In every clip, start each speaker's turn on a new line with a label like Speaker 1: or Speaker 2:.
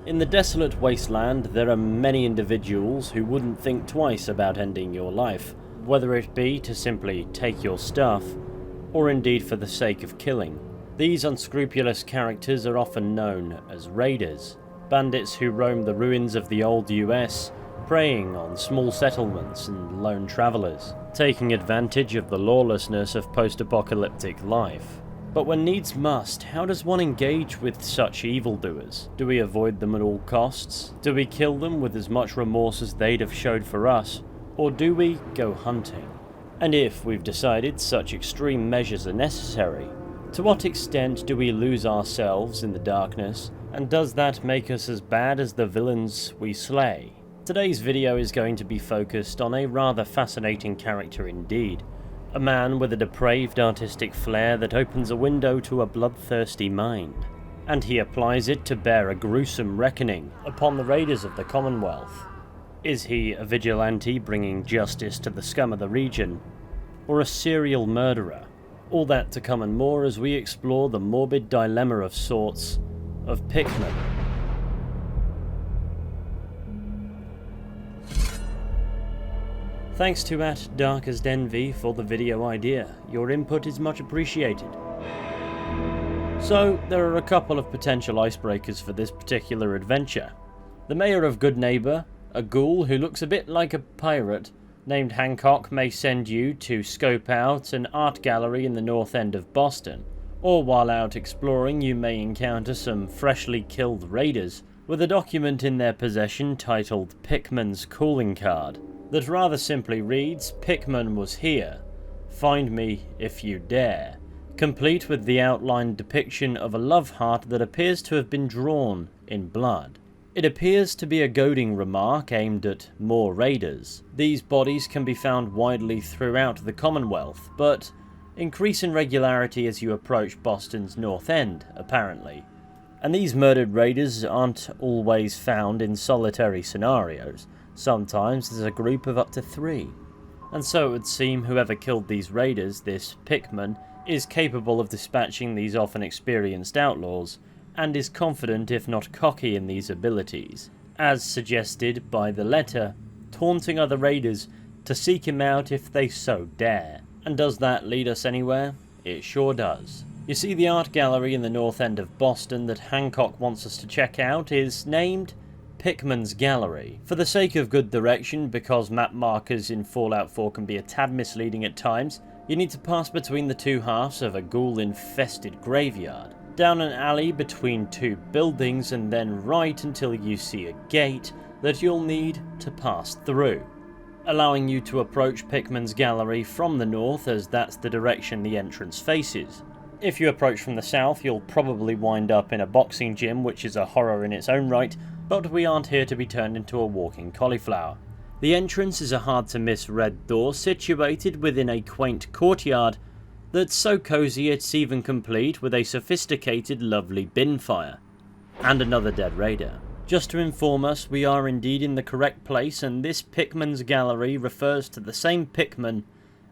Speaker 1: In the desolate wasteland, there are many individuals who wouldn't think twice about ending your life, whether it be to simply take your stuff, or indeed for the sake of killing. These unscrupulous characters are often known as raiders, bandits who roam the ruins of the old US, preying on small settlements and lone travelers, taking advantage of the lawlessness of post-apocalyptic life. But when needs must, how does one engage with such evildoers? Do we avoid them at all costs? Do we kill them with as much remorse as they'd have showed for us? Or do we go hunting? And if we've decided such extreme measures are necessary, to what extent do we lose ourselves in the darkness, and does that make us as bad as the villains we slay? Today's video is going to be focused on a rather fascinating character indeed. A man with a depraved artistic flair that opens a window to a bloodthirsty mind. And he applies it to bear a gruesome reckoning upon the raiders of the Commonwealth. Is he a vigilante bringing justice to the scum of the region? Or a serial murderer? All that to come and more as we explore the morbid dilemma of sorts of Pickman. Thanks to @DarkestEnvy for the video idea. Your input is much appreciated. So, there are a couple of potential icebreakers for this particular adventure. The mayor of Goodneighbor, a ghoul who looks a bit like a pirate, named Hancock, may send you to scope out an art gallery in the north end of Boston. Or while out exploring, you may encounter some freshly killed raiders with a document in their possession titled Pickman's calling card, that rather simply reads, "Pickman was here. Find me if you dare," complete with the outlined depiction of a love heart that appears to have been drawn in blood. It appears to be a goading remark aimed at more raiders. These bodies can be found widely throughout the Commonwealth, but increase in regularity as you approach Boston's North End, apparently. And these murdered raiders aren't always found in solitary scenarios. Sometimes there's a group of up to 3. And so it would seem whoever killed these raiders, this Pickman, is capable of dispatching these often experienced outlaws, and is confident if not cocky in these abilities, as suggested by the letter, taunting other raiders to seek him out if they so dare. And does that lead us anywhere? It sure does. You see, the art gallery in the north end of Boston that Hancock wants us to check out is named Pickmans Gallery. For the sake of good direction, because map markers in Fallout 4 can be a tad misleading at times, you need to pass between the two halves of a ghoul-infested graveyard, down an alley between 2 buildings, and then right until you see a gate that you'll need to pass through, allowing you to approach Pickmans Gallery from the north, as that's the direction the entrance faces. If you approach from the south, you'll probably wind up in a boxing gym, which is a horror in its own right, but we aren't here to be turned into a walking cauliflower. The entrance is a hard-to-miss red door situated within a quaint courtyard that's so cozy it's even complete with a sophisticated lovely bin fire. And another dead raider. Just to inform us, we are indeed in the correct place, and this Pickman's Gallery refers to the same Pickman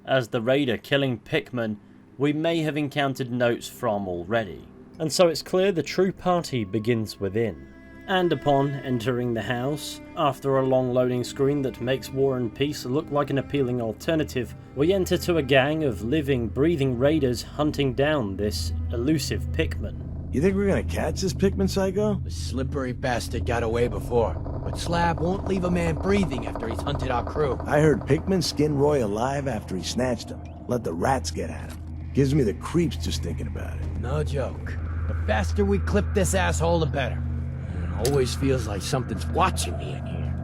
Speaker 1: as the raider killing Pickman we may have encountered notes from already. And so it's clear the true party begins within. And upon entering the house, after a long loading screen that makes War and Peace look like an appealing alternative, we enter to a gang of living, breathing raiders hunting down this elusive Pickman.
Speaker 2: You think we're gonna catch this Pickman psycho?
Speaker 3: The slippery bastard got away before, but Slab won't leave a man breathing after he's hunted our crew.
Speaker 2: I heard Pickman skinned Roy alive after he snatched him. Let the rats get at him. Gives me the creeps just thinking about it.
Speaker 3: No joke. The faster we clip this asshole, the better. It always feels like something's watching me in here.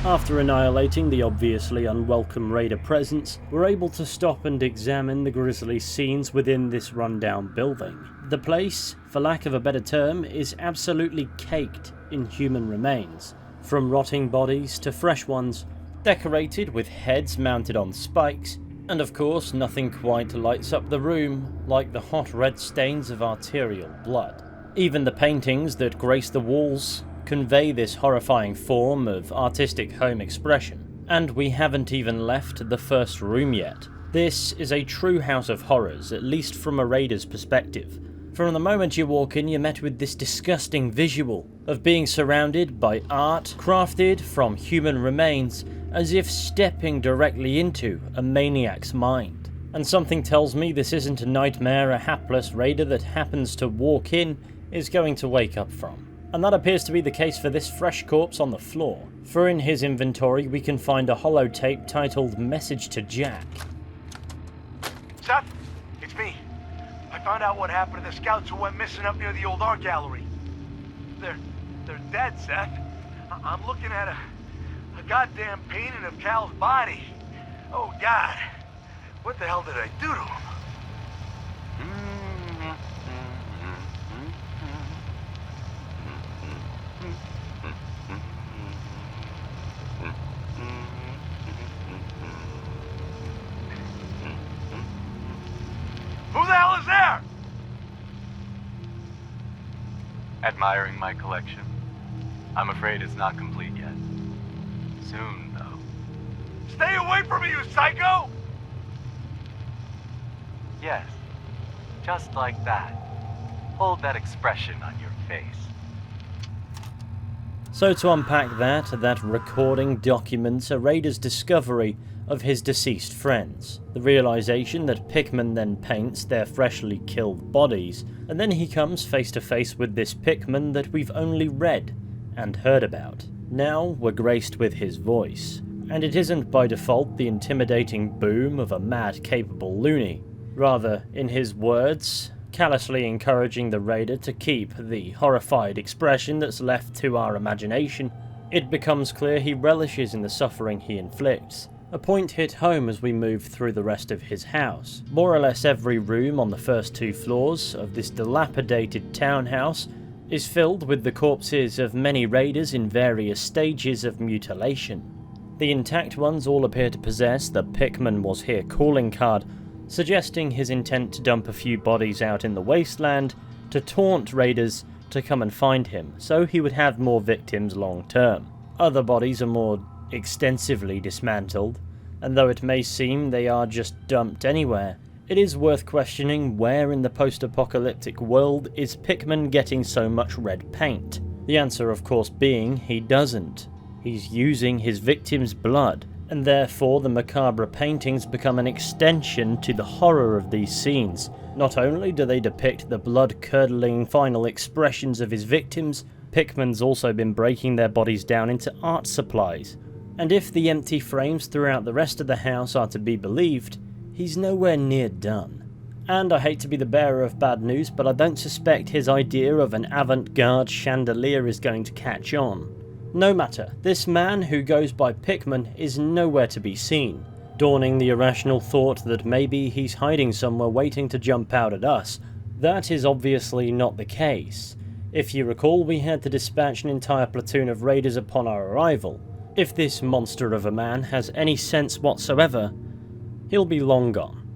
Speaker 1: After annihilating the obviously unwelcome raider presence, we're able to stop and examine the grisly scenes within this rundown building. The place, for lack of a better term, is absolutely caked in human remains, from rotting bodies to fresh ones, decorated with heads mounted on spikes, and of course nothing quite lights up the room like the hot red stains of arterial blood. Even the paintings that grace the walls convey this horrifying form of artistic home expression. And we haven't even left the first room yet. This is a true house of horrors, at least from a raider's perspective. From the moment you walk in, you're met with this disgusting visual of being surrounded by art crafted from human remains, as if stepping directly into a maniac's mind. And something tells me this isn't a nightmare a hapless raider that happens to walk in is going to wake up from. And that appears to be the case for this fresh corpse on the floor, for in his inventory we can find a holo tape titled Message to Jack.
Speaker 4: Seth, it's me. I found out what happened to the scouts who went missing up near the old art gallery. They're dead, Seth. I'm looking at a goddamn painting of Cal's body. Oh, God. What the hell did I do to him? Who the hell is there?
Speaker 5: Admiring my collection. I'm afraid it's not complete yet. Soon, though.
Speaker 4: Stay away from me, you psycho!
Speaker 5: Yes, just like that. Hold that expression on your face.
Speaker 1: So to unpack that recording documents a raider's discovery of his deceased friends, the realization that Pickman then paints their freshly killed bodies, and then he comes face to face with this Pickman that we've only read and heard about. Now we're graced with his voice, and it isn't by default the intimidating boom of a mad capable loony. Rather, in his words, callously encouraging the raider to keep the horrified expression that's left to our imagination, it becomes clear he relishes in the suffering he inflicts. A point hit home as we move through the rest of his house. More or less every room on the first 2 floors of this dilapidated townhouse is filled with the corpses of many raiders in various stages of mutilation. The intact ones all appear to possess the Pickman was here calling card, suggesting his intent to dump a few bodies out in the wasteland to taunt raiders to come and find him, so he would have more victims long term. Other bodies are more extensively dismantled, and though it may seem they are just dumped anywhere, it is worth questioning where in the post-apocalyptic world is Pickman getting so much red paint. The answer of course being he doesn't. He's using his victims' blood, and therefore the macabre paintings become an extension to the horror of these scenes. Not only do they depict the blood-curdling final expressions of his victims, Pickman's also been breaking their bodies down into art supplies. And if the empty frames throughout the rest of the house are to be believed, he's nowhere near done. And I hate to be the bearer of bad news, but I don't suspect his idea of an avant-garde chandelier is going to catch on. No matter, this man who goes by Pickman is nowhere to be seen, dawning the irrational thought that maybe he's hiding somewhere waiting to jump out at us. That is obviously not the case. If you recall, we had to dispatch an entire platoon of raiders upon our arrival. If this monster of a man has any sense whatsoever, he'll be long gone.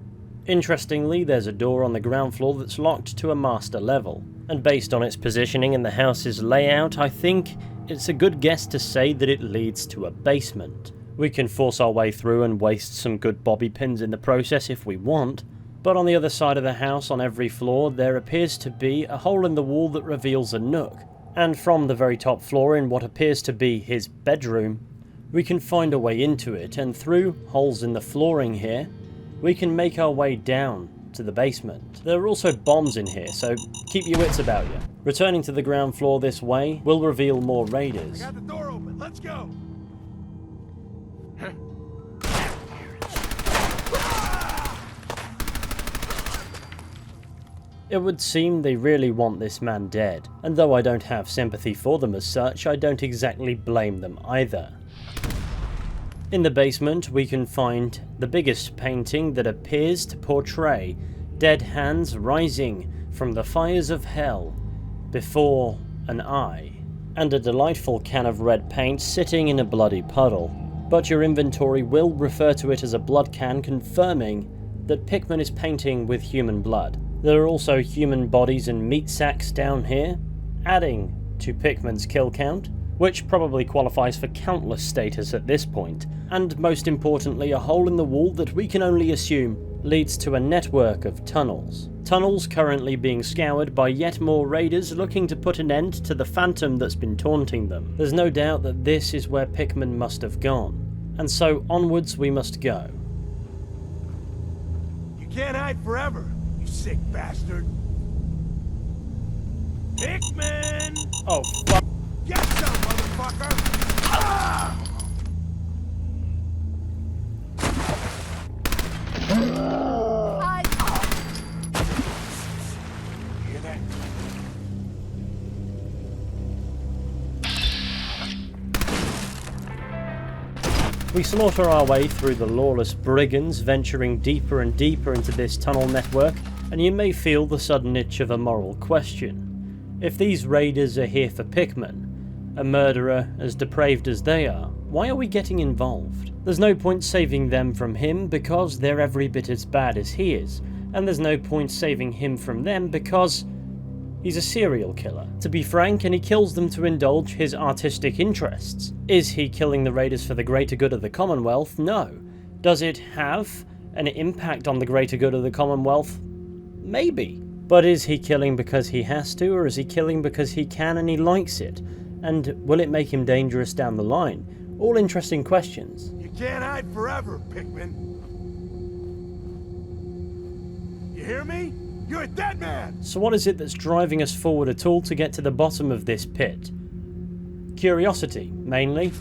Speaker 1: Interestingly, there's a door on the ground floor that's locked to a master level, and based on its positioning in the house's layout, I think it's a good guess to say that it leads to a basement. We can force our way through and waste some good bobby pins in the process if we want, but on the other side of the house on every floor there appears to be a hole in the wall that reveals a nook, and from the very top floor in what appears to be his bedroom, we can find a way into it, and through holes in the flooring here, we can make our way down to the basement. There are also bombs in here, so keep your wits about you. Returning to the ground floor this way will reveal more raiders.
Speaker 4: I got the door open. Let's go.
Speaker 1: It would seem they really want this man dead, and though I don't have sympathy for them as such, I don't exactly blame them either. In the basement we can find the biggest painting that appears to portray dead hands rising from the fires of hell before an eye, and a delightful can of red paint sitting in a bloody puddle. But your inventory will refer to it as a blood can, confirming that Pickman is painting with human blood. There are also human bodies and meat sacks down here, adding to Pickman's kill count, which probably qualifies for countless status at this point, and most importantly a hole in the wall that we can only assume leads to a network of tunnels tunnels currently being scoured by yet more raiders looking to put an end to the phantom that's been taunting them. There's no doubt that this is where Pickman must have gone, and so onwards we must go.
Speaker 2: You can't hide forever, you sick bastard. Pickman!
Speaker 1: Oh, fuck.
Speaker 2: Get some, motherfucker! Ah! Hear that?
Speaker 1: We slaughter our way through the lawless brigands, venturing deeper and deeper into this tunnel network, and you may feel the sudden itch of a moral question. If these raiders are here for Pickman, a murderer as depraved as they are, why are we getting involved? There's no point saving them from him because they're every bit as bad as he is, and there's no point saving him from them because he's a serial killer, to be frank, and he kills them to indulge his artistic interests. Is he killing the raiders for the greater good of the Commonwealth? No. Does it have an impact on the greater good of the Commonwealth? Maybe. But is he killing because he has to, or is he killing because he can and he likes it? And will it make him dangerous down the line? All interesting questions.
Speaker 2: You can't hide forever, Pickman. You hear me? You're a dead man!
Speaker 1: So what is it that's driving us forward at all to get to the bottom of this pit? Curiosity, mainly.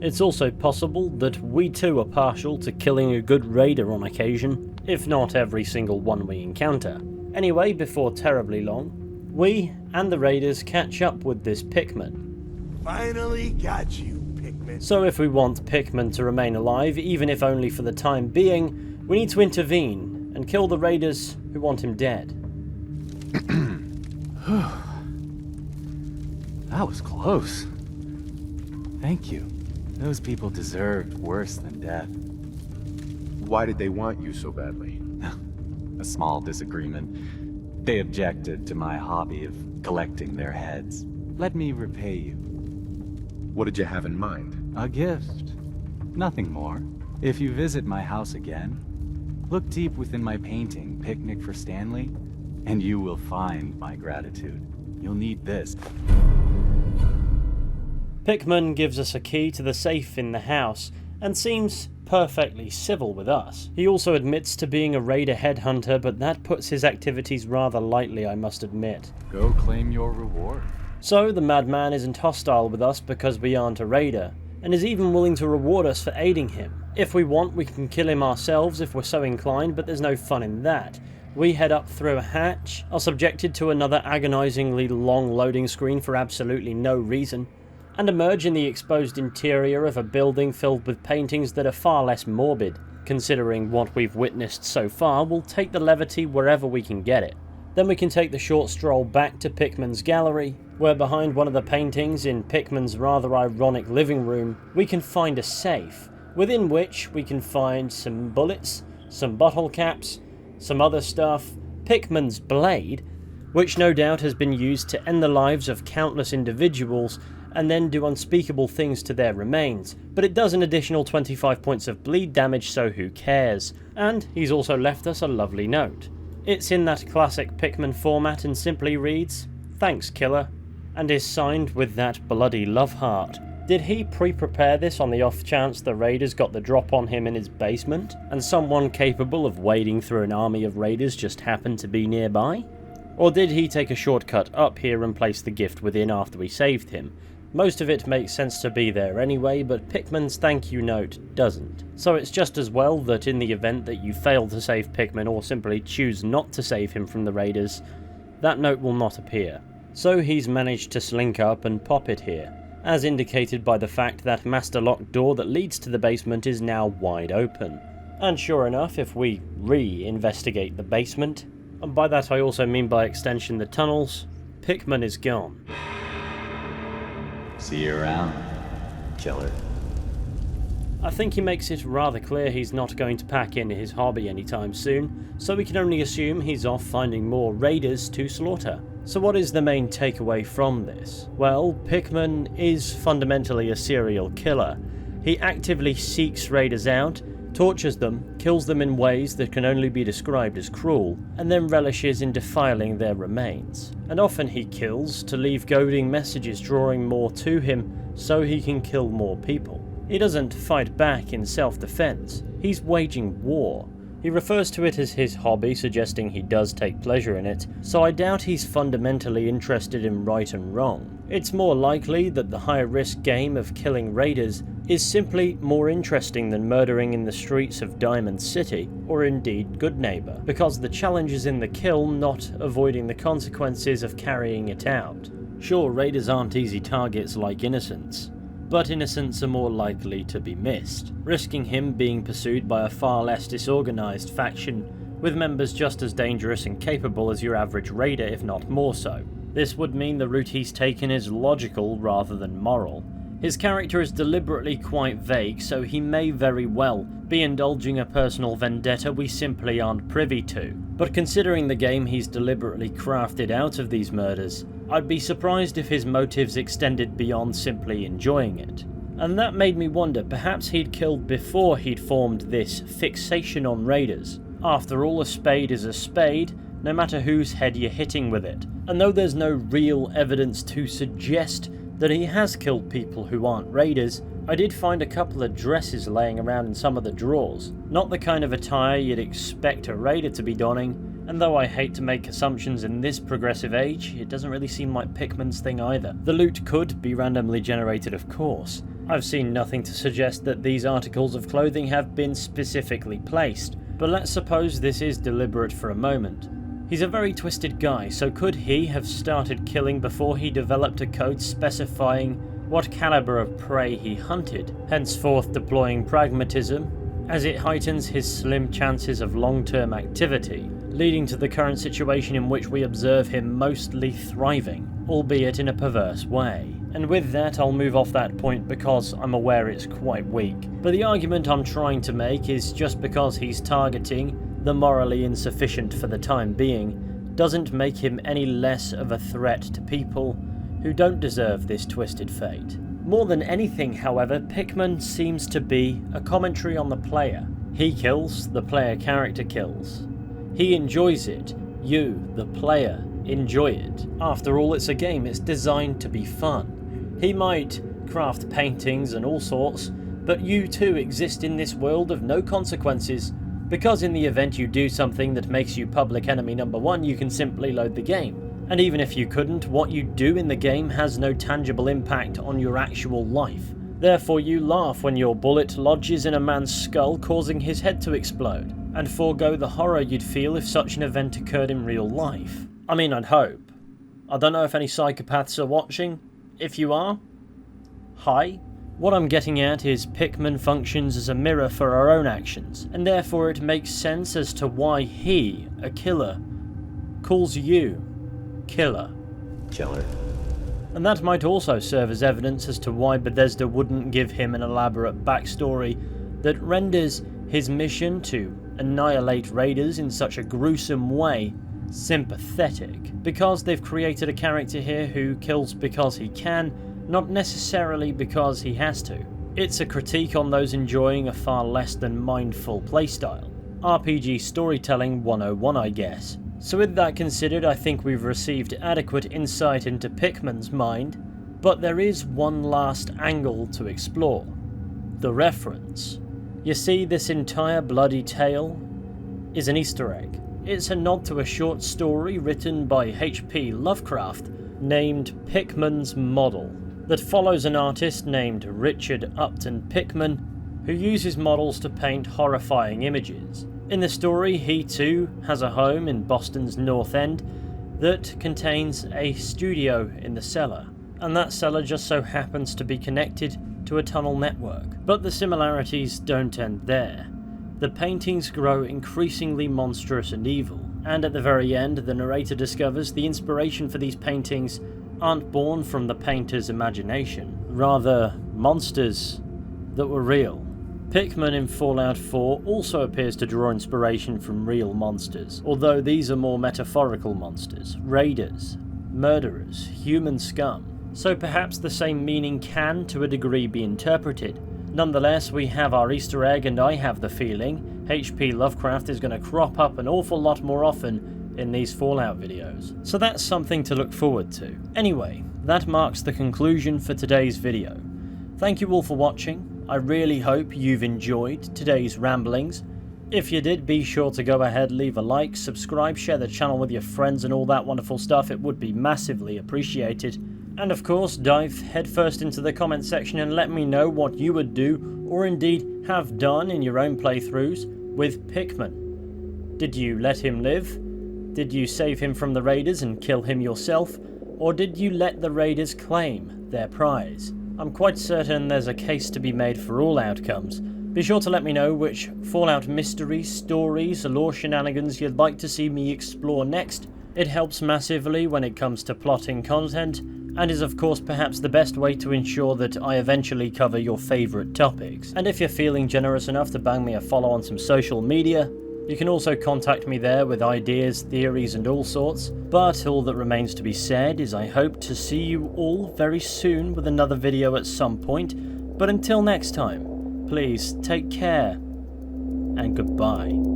Speaker 1: It's also possible that we too are partial to killing a good raider on occasion, if not every single one we encounter. Anyway, before terribly long, we and the raiders catch up with this Pickman.
Speaker 2: Finally got you, Pickman.
Speaker 1: So if we want Pickman to remain alive, even if only for the time being, we need to intervene and kill the raiders who want him dead.
Speaker 5: That was close. Thank you. Those people deserved worse than death.
Speaker 6: Why did they want you so badly?
Speaker 5: A small disagreement. They objected to my hobby of collecting their heads. Let me repay you.
Speaker 6: What did you have in mind?
Speaker 5: A gift. Nothing more. If you visit my house again, look deep within my painting, Picnic for Stanley, and you will find my gratitude. You'll need this.
Speaker 1: Pickman gives us a key to the safe in the house, and seems perfectly civil with us. He also admits to being a raider headhunter, but that puts his activities rather lightly, I must admit.
Speaker 5: Go claim your reward.
Speaker 1: So the madman isn't hostile with us because we aren't a raider, and is even willing to reward us for aiding him. If we want, we can kill him ourselves if we're so inclined, but there's no fun in that. We head up through a hatch, are subjected to another agonizingly long loading screen for absolutely no reason, and emerge in the exposed interior of a building filled with paintings that are far less morbid. Considering what we've witnessed so far, we'll take the levity wherever we can get it. Then we can take the short stroll back to Pickman's Gallery, where behind one of the paintings in Pickman's rather ironic living room, we can find a safe, within which we can find some bullets, some bottle caps, some other stuff, Pickman's blade, which no doubt has been used to end the lives of countless individuals and then do unspeakable things to their remains, but it does an additional 25 points of bleed damage, so who cares? And he's also left us a lovely note. It's in that classic Pickman format and simply reads, "Thanks, killer," and is signed with that bloody love heart. Did he pre-prepare this on the off chance the raiders got the drop on him in his basement, and someone capable of wading through an army of raiders just happened to be nearby? Or did he take a shortcut up here and place the gift within after we saved him? Most of it makes sense to be there anyway, but Pickman's thank you note doesn't. So it's just as well that in the event that you fail to save Pickman or simply choose not to save him from the raiders, that note will not appear. So he's managed to slink up and pop it here, as indicated by the fact that master lock door that leads to the basement is now wide open. And sure enough, if we re-investigate the basement, and by that I also mean by extension the tunnels, Pickman is gone.
Speaker 5: See you around, killer.
Speaker 1: I think he makes it rather clear he's not going to pack in his hobby anytime soon, so we can only assume he's off finding more raiders to slaughter. So what is the main takeaway from this? Well, Pickman is fundamentally a serial killer. He actively seeks raiders out, tortures them, kills them in ways that can only be described as cruel, and then relishes in defiling their remains. And often he kills to leave goading messages drawing more to him so he can kill more people. He doesn't fight back in self-defense, he's waging war. He refers to it as his hobby, suggesting he does take pleasure in it, so I doubt he's fundamentally interested in right and wrong. It's more likely that the high-risk game of killing raiders is simply more interesting than murdering in the streets of Diamond City, or indeed Good Neighbor, because the challenge is in the kill, not avoiding the consequences of carrying it out. Sure, raiders aren't easy targets like innocents, but innocents are more likely to be missed, risking him being pursued by a far less disorganized faction, with members just as dangerous and capable as your average raider, if not more so. This would mean the route he's taken is logical rather than moral. His character is deliberately quite vague, so he may very well be indulging a personal vendetta we simply aren't privy to. But considering the game he's deliberately crafted out of these murders, I'd be surprised if his motives extended beyond simply enjoying it. And that made me wonder, perhaps he'd killed before he'd formed this fixation on raiders. After all, a spade is a spade, no matter whose head you're hitting with it. And though there's no real evidence to suggest that he has killed people who aren't raiders, I did find a couple of dresses laying around in some of the drawers. Not the kind of attire you'd expect a raider to be donning, and though I hate to make assumptions in this progressive age, it doesn't really seem like Pickman's thing either. The loot could be randomly generated, of course. I've seen nothing to suggest that these articles of clothing have been specifically placed, but let's suppose this is deliberate for a moment. He's a very twisted guy, so could he have started killing before he developed a code specifying what caliber of prey he hunted, henceforth deploying pragmatism, as it heightens his slim chances of long-term activity, leading to the current situation in which we observe him mostly thriving, albeit in a perverse way. And with that, I'll move off that point because I'm aware it's quite weak. But the argument I'm trying to make is just because he's targeting the morally insufficient for the time being, doesn't make him any less of a threat to people who don't deserve this twisted fate. More than anything, however, Pickman seems to be a commentary on the player. He kills, the player character kills. He enjoys it, you, the player, enjoy it. After all, it's a game, it's designed to be fun. He might craft paintings and all sorts, but you too exist in this world of no consequences, because in the event you do something that makes you public enemy number one, you can simply load the game. And even if you couldn't, what you do in the game has no tangible impact on your actual life. Therefore you laugh when your bullet lodges in a man's skull, causing his head to explode, and forego the horror you'd feel if such an event occurred in real life. I mean, I'd hope. I don't know if any psychopaths are watching. If you are, hi. What I'm getting at is Pickman functions as a mirror for our own actions, and therefore it makes sense as to why he, a killer, calls you killer.
Speaker 3: Killer.
Speaker 1: And that might also serve as evidence as to why Bethesda wouldn't give him an elaborate backstory that renders his mission to annihilate raiders in such a gruesome way sympathetic, because they've created a character here who kills because he can, not necessarily because he has to. It's a critique on those enjoying a far less than mindful playstyle. RPG storytelling 101, I guess. So with that considered, I think we've received adequate insight into Pickman's mind, but there is one last angle to explore. The reference. You see, this entire bloody tale is an Easter egg. It's a nod to a short story written by H.P. Lovecraft named Pickman's Model, that follows an artist named Richard Upton Pickman, who uses models to paint horrifying images. In the story, he too has a home in Boston's North End that contains a studio in the cellar, and that cellar just so happens to be connected to a tunnel network. But the similarities don't end there. The paintings grow increasingly monstrous and evil, and at the very end, the narrator discovers the inspiration for these paintings aren't born from the painter's imagination, rather monsters that were real. Pickman in Fallout 4 also appears to draw inspiration from real monsters, although these are more metaphorical monsters, raiders, murderers, human scum. So perhaps the same meaning can, to a degree, be interpreted, Nonetheless, we have our Easter egg, and I have the feeling H.P. Lovecraft is going to crop up an awful lot more often in these Fallout videos. So that's something to look forward to. Anyway, that marks the conclusion for today's video. Thank you all for watching. I really hope you've enjoyed today's ramblings. If you did, be sure to go ahead, leave a like, subscribe, share the channel with your friends and all that wonderful stuff. It would be massively appreciated. And of course, dive headfirst into the comment section and let me know what you would do, or indeed have done in your own playthroughs, with Pickman. Did you let him live? Did you save him from the raiders and kill him yourself? Or did you let the raiders claim their prize? I'm quite certain there's a case to be made for all outcomes. Be sure to let me know which Fallout mysteries, stories, or lore shenanigans you'd like to see me explore next. It helps massively when it comes to plotting content, and is of course perhaps the best way to ensure that I eventually cover your favourite topics. And if you're feeling generous enough to bang me a follow on some social media, you can also contact me there with ideas, theories and all sorts. But all that remains to be said is I hope to see you all very soon with another video at some point. But until next time, please take care and goodbye.